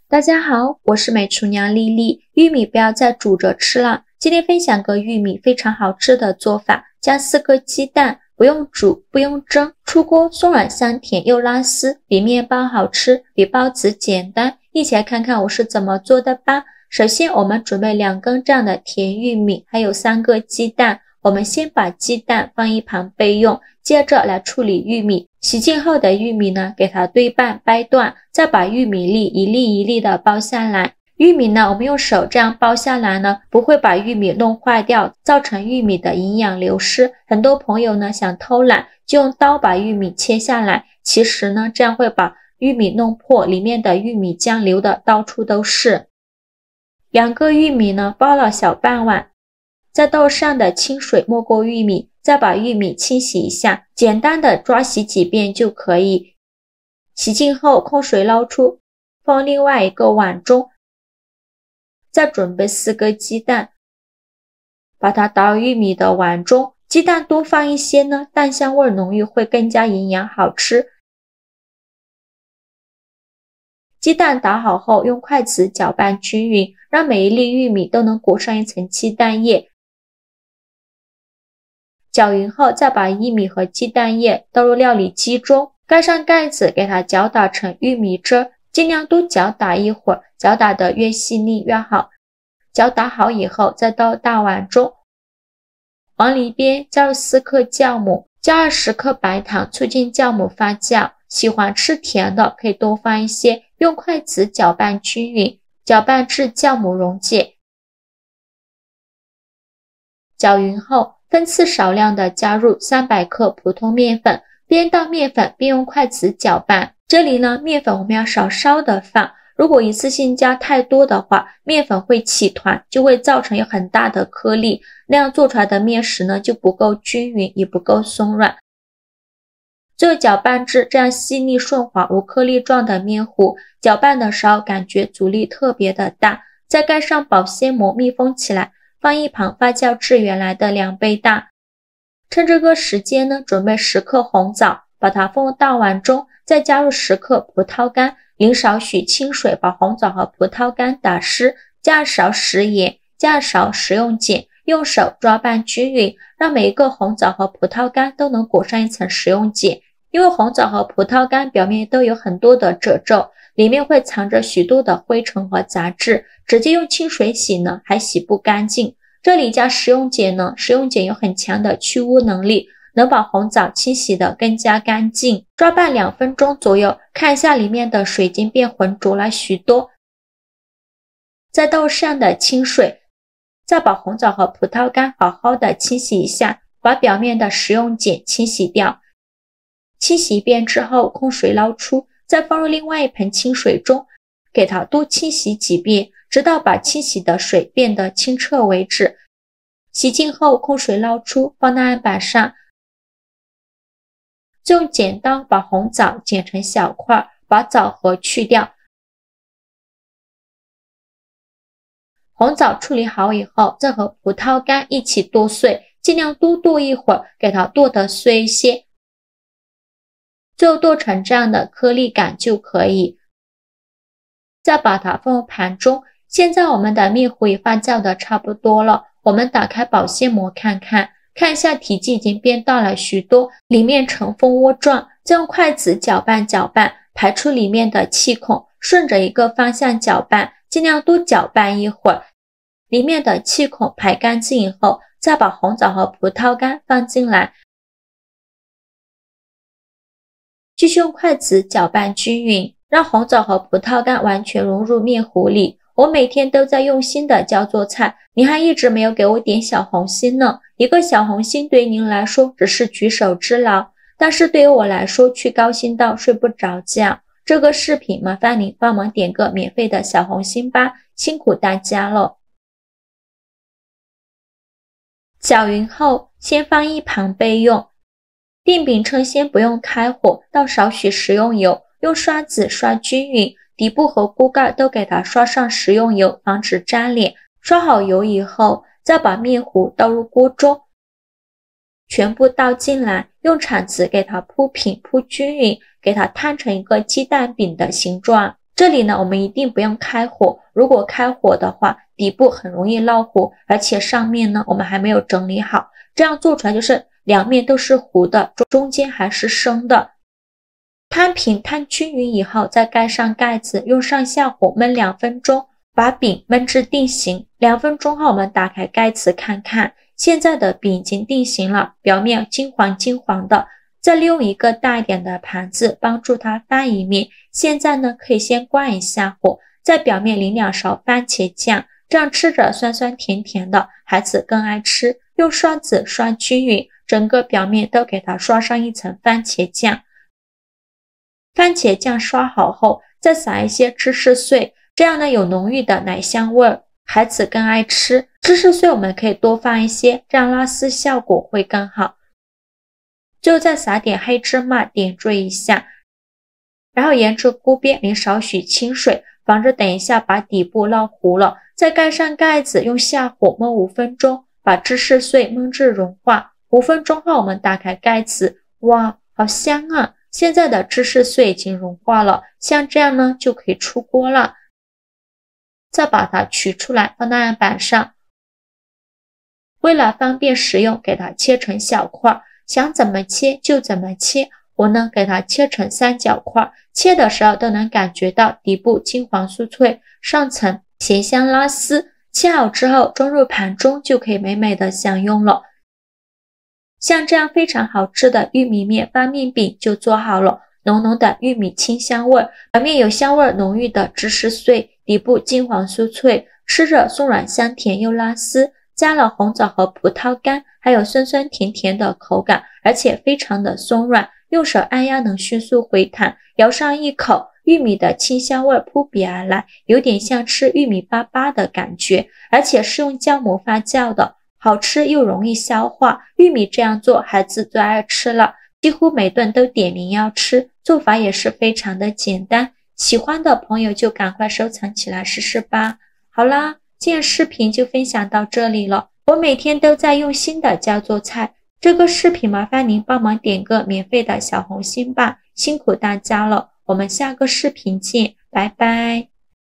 大家好，我是美厨娘丽丽。玉米不要再煮着吃了，今天分享个玉米非常好吃的做法，加4个鸡蛋，不用煮，不用蒸，出锅松软香甜又拉丝，比面包好吃，比包子简单。一起来看看我是怎么做的吧。首先我们准备2根这样的甜玉米，还有3个鸡蛋。我们先把鸡蛋放一旁备用，接着来处理玉米。洗净后的玉米呢，给它对半掰断，再把玉米粒一粒一粒的剥下来。玉米呢，我们用手这样剥下来呢，不会把玉米弄坏掉，造成玉米的营养流失。很多朋友呢想偷懒，就用刀把玉米切下来，其实呢，这样会把玉米弄破，里面的玉米浆流的到处都是。2个玉米呢，剥了小半碗。在豆上的清水没过玉米，再把玉米清洗一下，简单的抓洗几遍就可以。洗净后控水捞出，放另外一个碗中。再准备4个鸡蛋，把它倒玉米的碗中。鸡蛋多放一些呢，蛋香味浓郁，会更加营养好吃。鸡蛋打好后，用筷子搅拌均匀，让每一粒玉米都能裹上一层鸡蛋液。搅匀后，再把玉米和鸡蛋液倒入料理机中，盖上盖子，给它搅打成玉米汁，尽量多搅打一会儿，搅打得越细腻越好。搅打好以后，再倒大碗中，往里边加入4克酵母，加20克白糖，促进酵母发酵。喜欢吃甜的可以多放一些，用筷子搅拌均匀，搅拌至酵母溶解。搅匀后，分次少量的加入300克普通面粉，边倒面粉边用筷子搅拌。这里呢，面粉我们要少稍的放，如果一次性加太多的话，面粉会起团，就会造成有很大的颗粒，那样做出来的面食呢就不够均匀，也不够松软。最后搅拌至这样细腻顺滑无颗粒状的面糊，搅拌的时候感觉阻力特别的大，再盖上保鲜膜密封起来。放一旁发酵至原来的2倍大。趁这个时间呢，准备10克红枣，把它放入大碗中，再加入10克葡萄干，淋少许清水把红枣和葡萄干打湿，加勺食盐，加勺食用碱，用手抓拌均匀，让每一个红枣和葡萄干都能裹上一层食用碱。因为红枣和葡萄干表面都有很多的褶皱，里面会藏着许多的灰尘和杂质，直接用清水洗呢还洗不干净。这里加食用碱呢，食用碱有很强的去污能力，能把红枣清洗得更加干净。抓拌2分钟左右，看一下里面的水已经变浑浊了许多。再倒上的清水，再把红枣和葡萄干好好的清洗一下，把表面的食用碱清洗掉。清洗一遍之后，控水捞出，再放入另外一盆清水中，给它多清洗几遍，直到把清洗的水变得清澈为止。洗净后控水捞出，放到案板上，再用剪刀把红枣剪成小块，把枣核去掉。红枣处理好以后，再和葡萄干一起剁碎，尽量多剁一会儿，给它剁得碎一些。最后剁成这样的颗粒感就可以。再把它放入盘中。现在我们的面糊也发酵的差不多了，我们打开保鲜膜看一下体积已经变大了许多，里面呈蜂窝状，再用筷子搅拌搅拌，排出里面的气孔，顺着一个方向搅拌，尽量多搅拌一会儿。里面的气孔排干净以后，再把红枣和葡萄干放进来，继续用筷子搅拌均匀，让红枣和葡萄干完全融入面糊里。我每天都在用心的教做菜，你还一直没有给我点小红心呢。一个小红心对于您来说只是举手之劳，但是对于我来说却高兴到睡不着觉。这个视频麻烦您帮忙点个免费的小红心吧，辛苦大家了。搅匀后先放一旁备用。电饼铛先不用开火，倒少许食用油，用刷子刷均匀，底部和锅盖都给它刷上食用油，防止粘连。刷好油以后，再把面糊倒入锅中，全部倒进来，用铲子给它铺平铺均匀，给它摊成一个鸡蛋饼的形状。这里呢，我们一定不用开火，如果开火的话，底部很容易烙糊，而且上面呢，我们还没有整理好，这样做出来就是两面都是糊的，中间还是生的。摊平摊均匀以后，再盖上盖子，用上下火焖2分钟，把饼焖至定型。2分钟后，我们打开盖子看看，现在的饼已经定型了，表面金黄金黄的。再利用一个大一点的盘子帮助它翻一面。现在呢，可以先关一下火，在表面淋2勺番茄酱，这样吃着酸酸甜甜的，孩子更爱吃。用刷子刷均匀，整个表面都给它刷上一层番茄酱。番茄酱刷好后，再撒一些芝士碎，这样呢有浓郁的奶香味儿，孩子更爱吃。芝士碎我们可以多放一些，这样拉丝效果会更好。最后再撒点黑芝麻点缀一下，然后沿着锅边淋少许清水，防止等一下把底部烙糊了。再盖上盖子，用下火焖5分钟，把芝士碎焖至融化。5分钟后我们打开盖子，哇，好香啊！现在的芝士碎已经融化了，像这样呢就可以出锅了。再把它取出来放到案板上，为了方便食用，给它切成小块，想怎么切就怎么切。我呢给它切成3角块，切的时候都能感觉到底部金黄酥脆，上层咸香拉丝。切好之后装入盘中就可以美美的享用了。像这样非常好吃的玉米面发面饼就做好了，浓浓的玉米清香味，表面有香味浓郁的芝士碎，底部金黄酥脆，吃着松软香甜又拉丝，加了红枣和葡萄干，还有酸酸甜甜的口感，而且非常的松软，用手按压能迅速回弹，咬上一口，玉米的清香味扑鼻而来，有点像吃玉米粑粑的感觉，而且是用酵母发酵的，好吃又容易消化。玉米这样做孩子最爱吃了，几乎每顿都点名要吃，做法也是非常的简单，喜欢的朋友就赶快收藏起来试试吧。好啦，今天视频就分享到这里了，我每天都在用心的教做菜，这个视频麻烦您帮忙点个免费的小红心吧，辛苦大家了，我们下个视频见，拜拜。